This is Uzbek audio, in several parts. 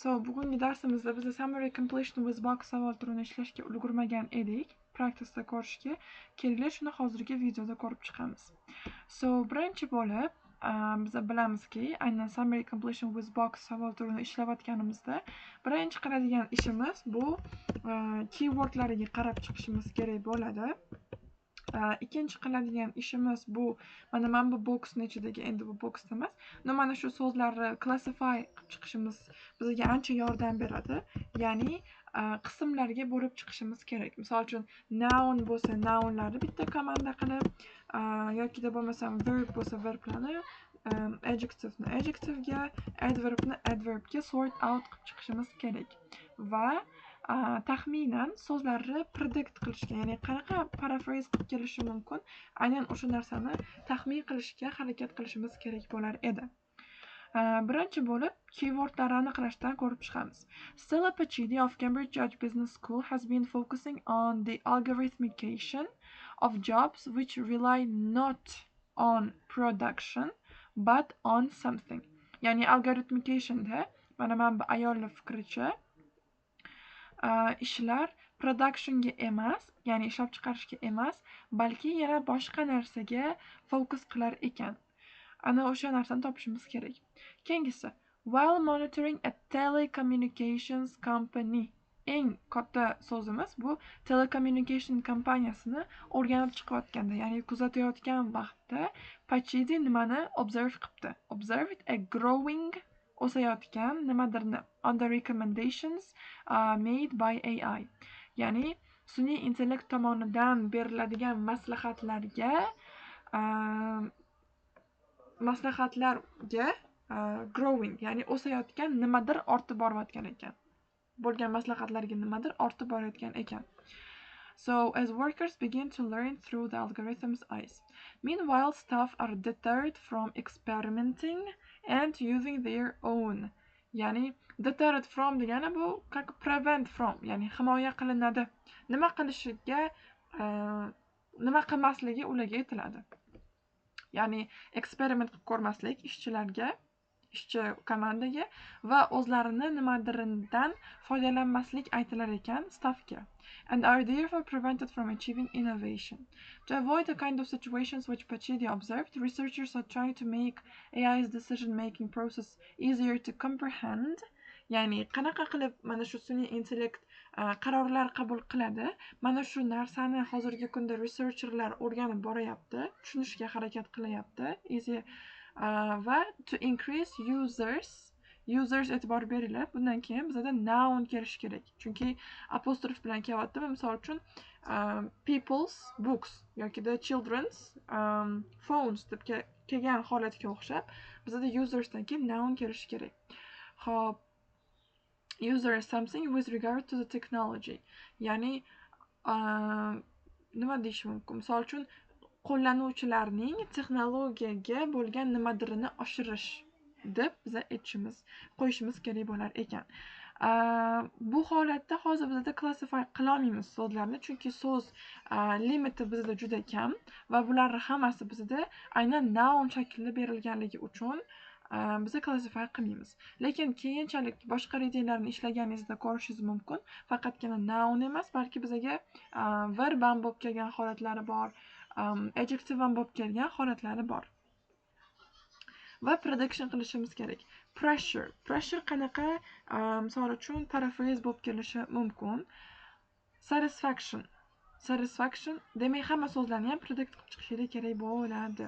bugungi darsimizda biz summary completion with box savol turini ishlashga ulgurmagan edik. Practice'da ko'rishga. Kelinglar, shuni hozirgi videoda ko'rib chiqamiz. Birinchi bo'lib, biz bilamizki, aynan summary completion with box savol turini ishlayotganimizda birinchi qiladigan ishimiz bu keywordlariga qarab chiqishimiz kerak bo'ladi. Ikkinchi qiladigan ishimiz bu mana bu boxning ichidagi, endi bu box emas, mana shu so'zlarni classify qilib chiqishimiz bizga ancha yordam beradi. Ya'ni qismlarga bo'lib chiqishimiz kerak. Misol uchun noun bo'lsa, nounlarni bitta komanda qilib, yoki bo'lmasa verb bo'lsa, verblarni, adjectiveni adjectivega, adverbni adverbga sort out qilib chiqishimiz kerak. Va taxminan so'zlarni predict qilishga, ya'ni qanaqa paraphrase qilib kelishi mumkin, aynan o'sha narsani taxmin qilishga harakat qilishimiz kerak bo'lar edi. Birinchi bo'lib keywordlarni aniqlashdan ko'rib chiqamiz. Stella Pachidi of Cambridge Judge Business School has been focusing on the algorithmication of jobs which rely not on production but on something. Ya'ni algorithmicationda mana bu ayolning fikricha ishlar productionga emas, ya'ni ishlab chiqarishga emas, balki yana boshqa narsaga fokus qilar ekan. Ana o'sha narsani topishimiz kerak. Keyingisi, while monitoring a telecommunications company. Eng katta so'zimiz bu telecommunication kompaniyasini o'rganib chiqayotganda, ya'ni kuzatayotgan vaqtda Pachidi nimani observe qilibdi? Observed a growing o'sayotgan nimadirni on the recommendations made by AI. Ya'ni sun'iy intellekt tomonidan beriladigan maslahatlarga growing, ya'ni o'sayotgan nimadir ortib borayotgan ekan. Bo'lgan maslahatlarga nimadir ortib borayotgan ekan. So, as workers begin to learn through the algorithm's eyes. Meanwhile, staff are deterred from experimenting and using their own. Ya'ni deterred from degani bu prevent from, ya'ni himoya qilinadi. Nima qilishiga, nima qilmasligi ularga aytiladi. Ya'ni eksperiment qilib ko'rmaslik ishchilarga, ishchi komandaga va o'zlarini nimadirdan foydalanmaslik aytilar ekan staffga. And are therefore prevented from achieving innovation. To avoid the kind of situations which Pachidi observed, researchers are trying to make AI's decision-making process easier to comprehend. Ya'ni qanaqa qilib mana shu sun'iy intellekt qarorlar qabul qiladi, mana shu narsani hozirgi kunda researcherlar o'rganib borayapti, tushunishga harakat qilyapti. Va to increase users e'tibor beringlar. Bundan keyin bizda noun kelishi kerak. Chunki apostrof bilan kelyapti. Misol uchun people's books yoki children's phones deb kelgan holatga o'xshab, bizda usersdan keyin noun kelishi kerak. Xo'p, user is something with regard to the technology. Ya'ni nima deyish mumkin? Misol uchun qo'llanuvchilarning texnologiyaga bo'lgan nimadirini oshirish deb biz qo'yishimiz kerak bo'lar ekan. Bu holatda hozir bizda classify qila olmaymiz so'zlarni, chunki so'z limiti bizda juda kam va bularning hammasi bizda aynan noun shaklida berilganligi uchun biz classify qilmaymiz. Lekin keyinchalik boshqa readinglarni ishlaganingizda ko'rishingiz mumkin. Faqatgina noun emas, balki bizga verb ham bo'lib kelgan holatlari bor, adjective ham bo'lib kelgan holatlari bor. Va prediction qilishimiz kerak. Pressure qanaqa, misol uchun paraphrase bo'lib kelishi mumkin. Satisfaction demak hamma so'zlarni ham predict qilib chiqishga kerak bo'ladi.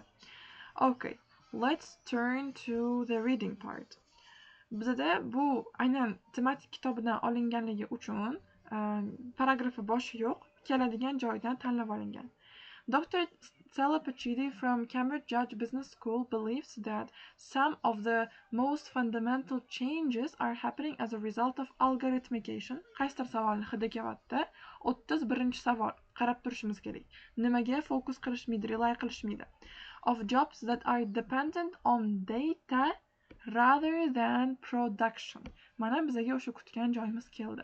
Okay, let's turn to the reading part. Bizda bu aynan tematik kitobidan olinganligi uchun paragrafi boshi yo'q, keladigan joydan tanlab olingan. Dr. Stella Pachidi from Cambridge Judge Business School believes that some of the most fundamental changes are happening as a result of algorithmication. Qaysidir savolni hidi kelyapti. 31 savol qarab turishimiz kerak. Nimaga fokus qilishmaydi, rely qilishmaydi? Of jobs that are dependent on data rather than production. Mana bizga o'sha kutgan joyimiz keldi.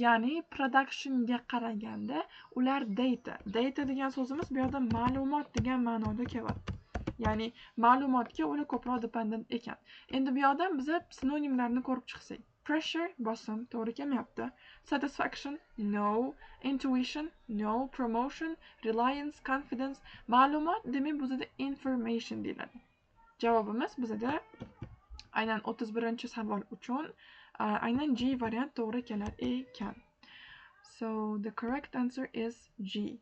Ya'ni productionga qaraganda ular data degan so'zimiz bu yerda ma'lumot degan ma'noda kelyapti. ya'ni ma'lumotga ular ko'proq dependent ekan. Endi bu yoqdan biz sinonimlarni ko'rib chiqsak, pressure bosim to'g'ri kelmayapti, satisfaction no, intuition no, promotion, reliance, confidence. Ma'lumot demak bizda information deyiladi. Javobimiz bizda aynan 31-savol uchun aynan G variant to'g'ri kelar ekan. So the correct answer is G.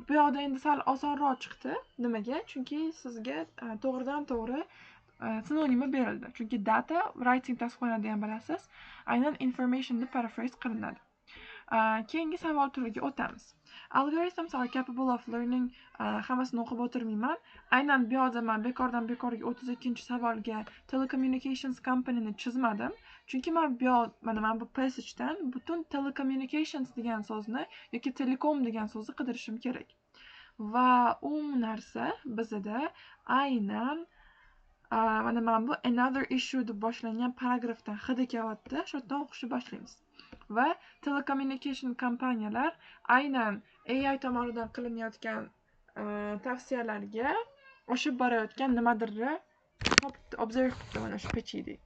Bu yoqda endi sal osonroq chiqdi. Nimaga? Chunki sizga to'g'ridan to'g'ri sinonimi berildi. Chunki data writing tasdiqlanadi ham bilasiz. Aynan information deb paraphrase qilinadi. Keyingi savol turiga o'tamiz. Algorithms are capable of learning. Hammasini o'qib o'tirmayman. Aynan bu yoqda men bekordan bekorga 32-savolga telecommunications companyni chizmadim. Chunki men bu passagedan butun telecommunications degan so'zni yoki telekom degan so'zni qidirishim kerak. Va u narsa bizda aynan mana bu another issue deb boshlangan paragrafdan hidi kelyapti. Shu yerdan o'qishni boshlaymiz. Va telecommunication kompaniyalar aynan AI tomonidan qilinayotgan tavsiyalarga oshib borayotgan nimadirni observe qildi mana shu PhD.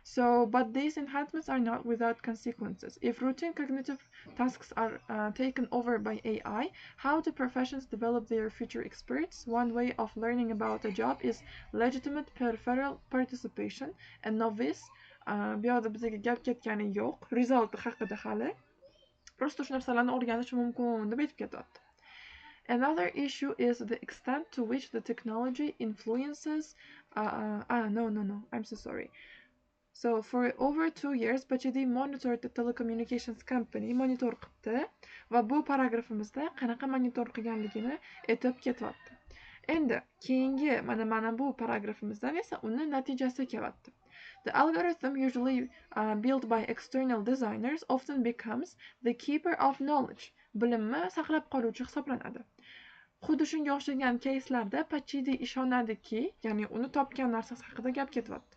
So, but these enhancements are not without consequences. If routine cognitive tasks are taken over by AI, how do professions develop their future experts? One way of learning about a job is legitimate peripheral participation. A novice, bu yoqda bizga gap ketgani yo'q, result haqida hali. Prosta shu narsalarni o'rganish mumkin deb aytib ketyapti. Another issue is the extent to which the technology influences. No, I'm so sorry. So for over 2 years, PhD monitored the telecommunications company monitor qildi va bu paragrafimizda qanaqa monitor qilganligini aytib ketyapti. Endi keyingi mana bu paragrafimizdan esa uni natijasi kelyapti. The algorithm, usually built by external designers, often becomes the keeper of knowledge. Bilimni saqlab qoluvchi hisoblanadi. Xuddi shunga o'xshagan caselarda PhD ishonadiki, ya'ni uni topgan narsasi haqida gap ketyapti.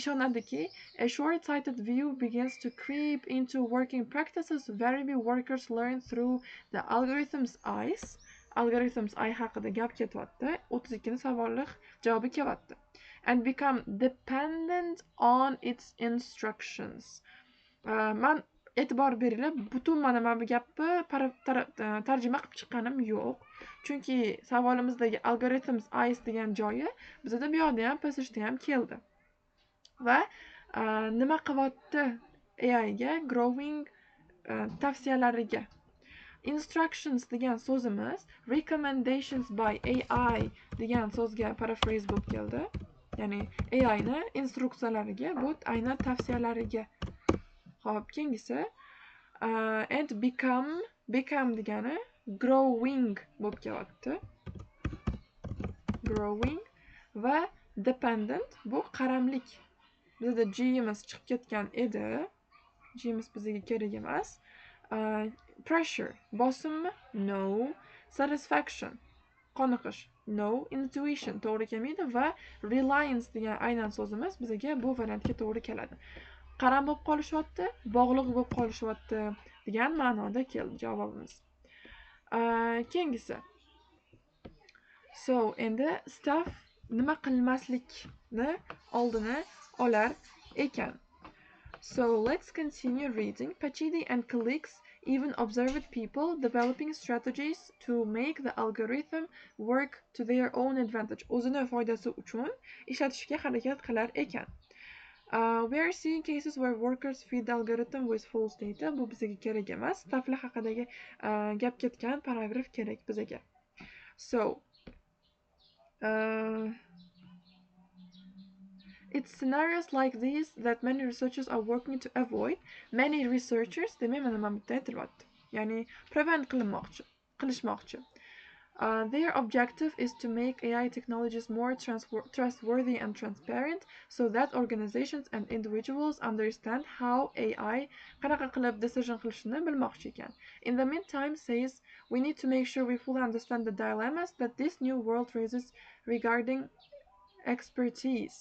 Ishonadiki, a short-sighted view begins to creep into working practices. Variable workers learn through the algorithm's eyes. Algorithm's eye haqida gap ketyapti. 32-savollik javobi kelyapti. And become dependent on its instructions. Men e'tibor beringlar, butun mana bu gapni tarjima qilib chiqqanim yo'q. Chunki savolimizdagi algorithm's eyes degan joyi bizda bu yoqda ham passageda ham keldi. Va nima qilyapti AI ga growing tavsiyalariga. Instructions degan so'zimiz recommendations by AI degan so'zga paraphrase bo'lib keldi. Ya'ni AI ni instruksiyalariga, bu aynan tavsiyalariga. Xo'p, keyingisi and become degani growing bo'lib kelyapti. Growing va dependent bu qaramlik. Bizda G'imiz chiqib ketgan edi. G'imiz bizga kerak emas. Pressure bosimmi? No. Satisfaction qoniqish? No. Intuition to'g'ri kelmaydi va reliance degan aynan so'zimiz bizga bu variantga to'g'ri keladi. Qaram bo'lib qolishyapti, bog'liq bo'lib qolishyapti degan ma'noda keldi javobimiz. Keyingisi. So, endi staff nima qilmaslikni oldini olar ekan. So let's continue reading. Pachidi and colleagues even observed people developing strategies to make the algorithm work to their own advantage. O'zini foydasi uchun ishlatishga harakat qilar ekan. We are seeing cases where workers feed the algorithm with false data. Bu bizga kerak emas. Stafflar haqidagi gap ketgan paragraf kerak bizga. So it's scenarios like these that many researchers are working to avoid. Many researchers, demak mana bu yerda aytilyapti. Ya'ni prevent qilishmoqchi. Their objective is to make AI technologies more trustworthy and transparent so that organizations and individuals understand how AI qanaqa qilib decision qilishini bilmoqchi ekan. In the meantime, says, we need to make sure we fully understand the dilemmas that this new world raises regarding expertise.